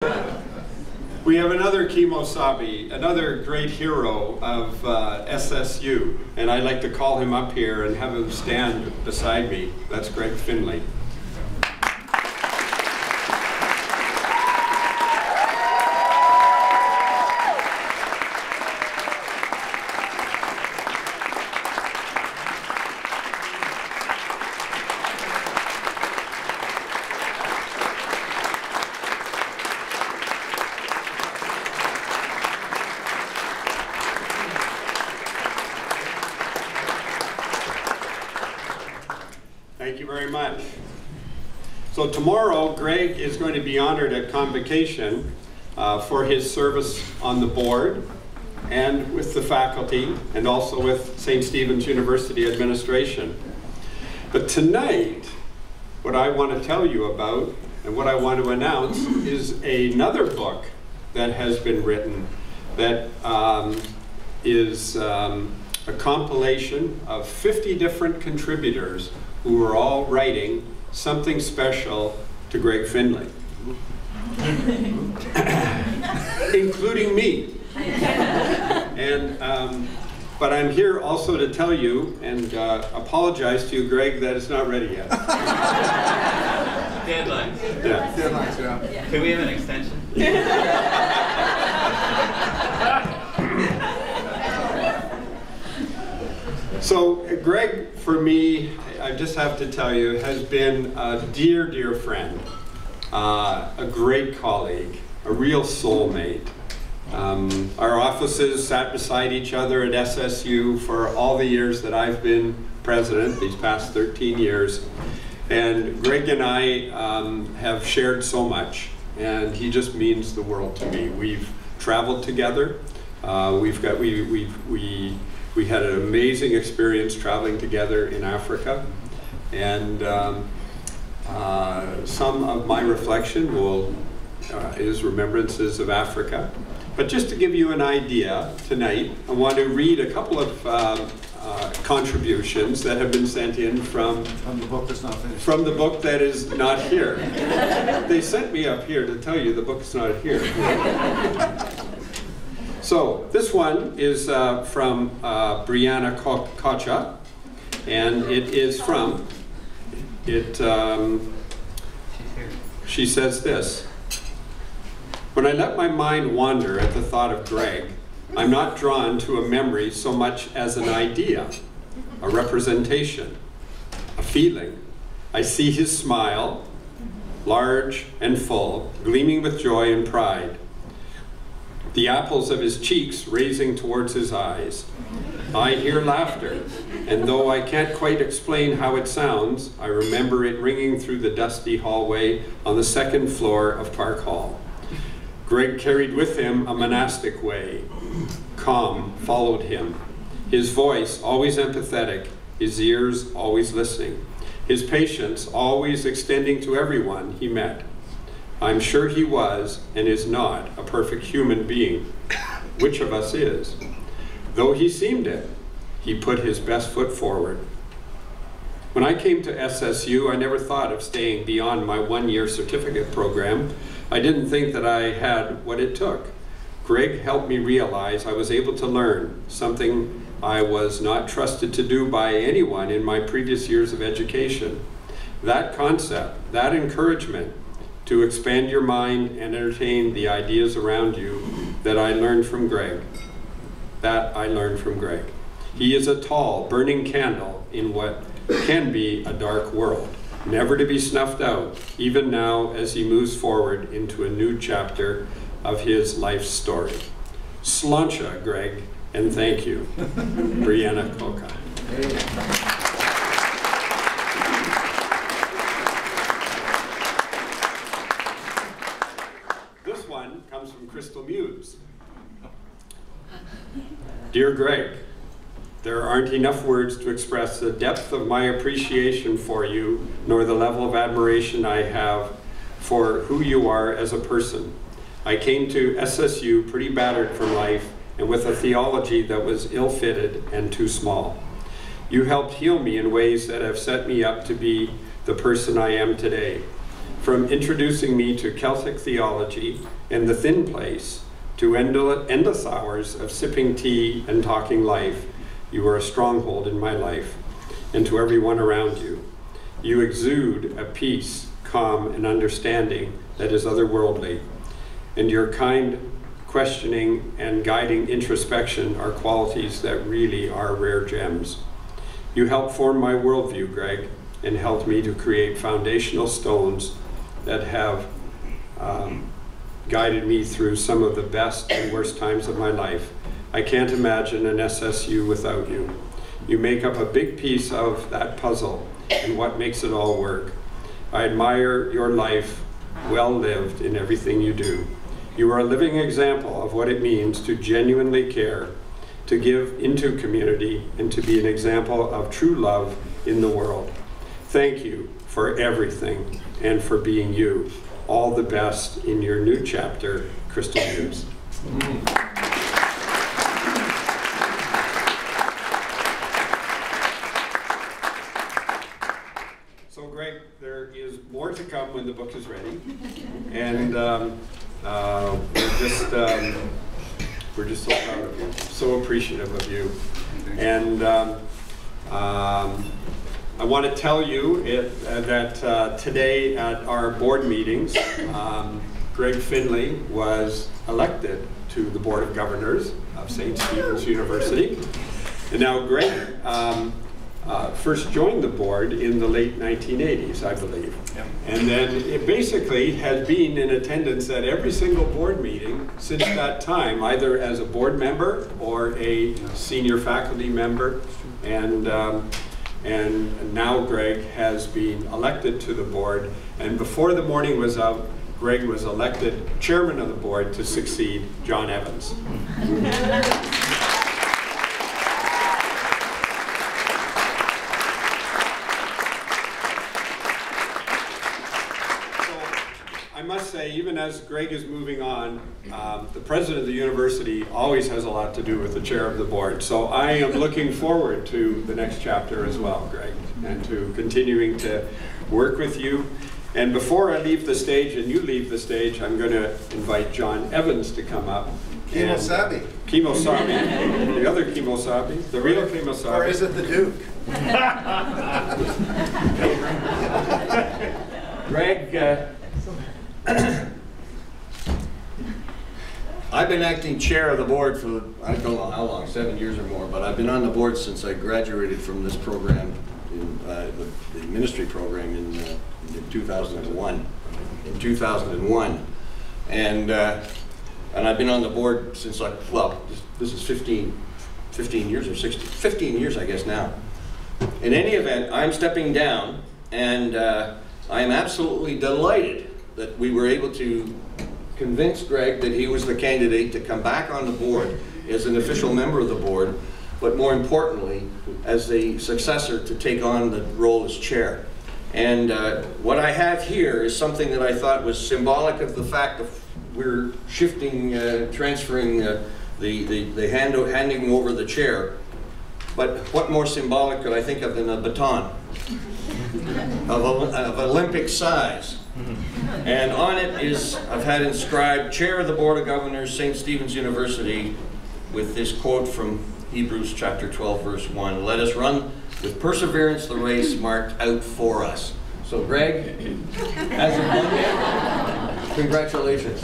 We have another Kimosabi, another great hero of SSU, and I'd like to call him up here and have him stand beside me. That's Gregg Finley. Thank you very much. So tomorrow, Gregg is going to be honored at convocation for his service on the board and with the faculty and also with St. Stephen's University administration. But tonight, what I want to tell you about and what I want to announce is another book that has been written that is a compilation of 50 different contributors who are all writing something special to Gregg Finley, including me. And but I'm here also to tell you and apologize to you, Gregg, that it's not ready yet. Deadlines. Yeah. Deadlines, yeah. Can we have an extension? So Gregg, for me, I just have to tell you, has been a dear, dear friend, a great colleague, a real soulmate. Our offices sat beside each other at SSU for all the years that I've been president, these past 13 years. And Gregg and I have shared so much, and he just means the world to me. We've traveled together. We had an amazing experience traveling together in Africa, and some of my reflection is remembrances of Africa. But just to give you an idea tonight, I want to read a couple of contributions that have been sent in from the book that's not finished. From the book that is not here. They sent me up here to tell you the book's not here. So this one is from Brianna Kocha, and it is from, she says this: when I let my mind wander at the thought of Gregg, I'm not drawn to a memory so much as an idea, a representation, a feeling. I see his smile, large and full, gleaming with joy and pride. The apples of his cheeks raising towards his eyes. I hear laughter, and though I can't quite explain how it sounds, I remember it ringing through the dusty hallway on the second floor of Park Hall. Gregg carried with him a monastic way. Calm followed him. His voice always empathetic, his ears always listening, his patience always extending to everyone he met. I'm sure he was and is not a perfect human being. Which of us is? Though he seemed it, he put his best foot forward. When I came to SSU, I never thought of staying beyond my one-year certificate program. I didn't think that I had what it took. Gregg helped me realize I was able to learn something I was not trusted to do by anyone in my previous years of education. That concept, that encouragement, to expand your mind and entertain the ideas around you that I learned from Gregg. He is a tall, burning candle in what can be a dark world, never to be snuffed out, even now as he moves forward into a new chapter of his life story. Sláinte, Gregg, and thank you. Brianna Kocha. Comes from Crystal Muse. Dear Gregg, there aren't enough words to express the depth of my appreciation for you, nor the level of admiration I have for who you are as a person. I came to SSU pretty battered from life and with a theology that was ill-fitted and too small. You helped heal me in ways that have set me up to be the person I am today. from introducing me to Celtic theology and the thin place to endless hours of sipping tea and talking life. You are a stronghold in my life, and to everyone around you. You exude a peace, calm, and understanding that is otherworldly, and your kind questioning and guiding introspection are qualities that really are rare gems. You helped form my worldview, Gregg, and helped me to create foundational stones that have guided me through some of the best and worst times of my life. I can't imagine an SSU without you. You make up a big piece of that puzzle and what makes it all work. I admire your life, well lived in everything you do. You are a living example of what it means to genuinely care, to give into community, and to be an example of true love in the world. Thank you for everything and for being you. All the best in your new chapter, Crystal News. So Gregg, there is more to come when the book is ready. And we're just so proud of you, so appreciative of you. And I want to tell you that today at our board meetings, Gregg Finley was elected to the Board of Governors of St. Stephen's University. And now Gregg first joined the board in the late 1980s, I believe. Yep. And then it basically has been in attendance at every single board meeting since that time, either as a board member or a senior faculty member. And now Gregg has been elected to the board. And before the morning was out, Gregg was elected chairman of the board to succeed John Evans. I must say, even as Gregg is moving on, the president of the university always has a lot to do with the chair of the board. So I am looking forward to the next chapter as well, Gregg, and to continuing to work with you. And before I leave the stage and you leave the stage, I'm going to invite John Evans to come up. Kemosabe. Kemosabe, the other Kemosabe, the real Kemosabe. Or is it the Duke? Gregg, I've been acting chair of the board for, I don't know how long, 7 years or more, but I've been on the board since I graduated from this program, the ministry program in 2001. And I've been on the board since, this is 15 years or 15 years, I guess now. In any event, I'm stepping down, and I am absolutely delighted that we were able to convince Gregg that he was the candidate to come back on the board as an official member of the board, but more importantly, as the successor to take on the role as chair. And what I have here is something that I thought was symbolic of the fact that we're shifting, transferring the handing over the chair. But what more symbolic could I think of than a baton of Olympic size? And on it is, I've had inscribed, Chair of the Board of Governors, St. Stephen's University, with this quote from Hebrews chapter 12, verse 1. Let us run with perseverance the race marked out for us. So Gregg, as of Monday, congratulations.